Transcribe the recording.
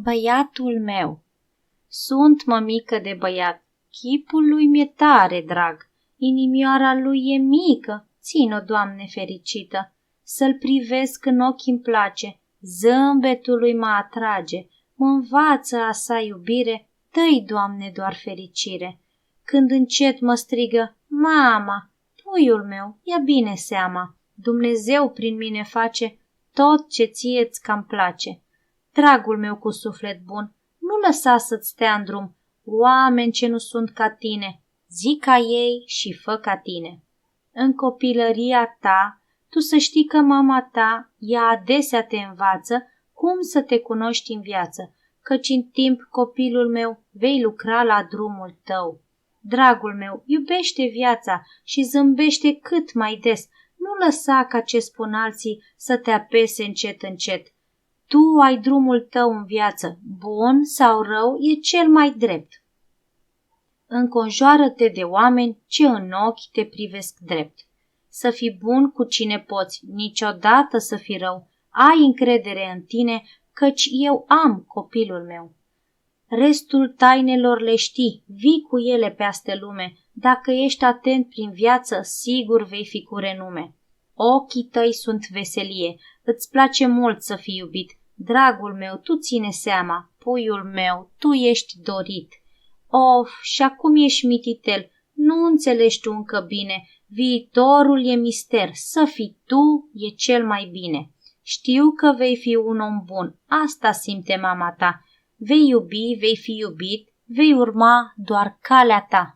Băiatul meu. Sunt mămică de băiat, chipul lui mi-e tare drag, inimioara lui e mică, țin-o, Doamne fericită, să-l privesc în ochi îmi place, zâmbetul lui mă atrage, mă învață a sa iubire, dă-i, Doamne, doar fericire. Când încet mă strigă, mama, puiul meu, ia bine seama, Dumnezeu prin mine face tot ce ție-ți cam place. Dragul meu cu suflet bun, nu lăsa să-ți stea în drum oameni ce nu sunt ca tine, zi ca ei și fă ca tine. În copilăria ta, tu să știi că mama ta, ea adesea te învață cum să te cunoști în viață, căci în timp, copilul meu, vei lucra la drumul tău. Dragul meu, iubește viața și zâmbește cât mai des, nu lăsa ca ce spun alții să te apese încet, încet. Tu ai drumul tău în viață, bun sau rău, e cel mai drept. Înconjoară-te de oameni ce în ochi te privesc drept. Să fii bun cu cine poți, niciodată să fii rău, ai încredere în tine, căci eu am copilul meu. Restul tainelor le știi, vii cu ele pe-astă lume, dacă ești atent prin viață, sigur vei fi cu renume. Ochii tăi sunt veselie, îți place mult să fii iubit, dragul meu, tu ține seama, puiul meu, tu ești dorit. Of, și acum ești mititel, nu înțelegi tu încă bine, viitorul e mister, să fii tu e cel mai bine. Știu că vei fi un om bun, asta simte mama ta, vei iubi, vei fi iubit, vei urma doar calea ta.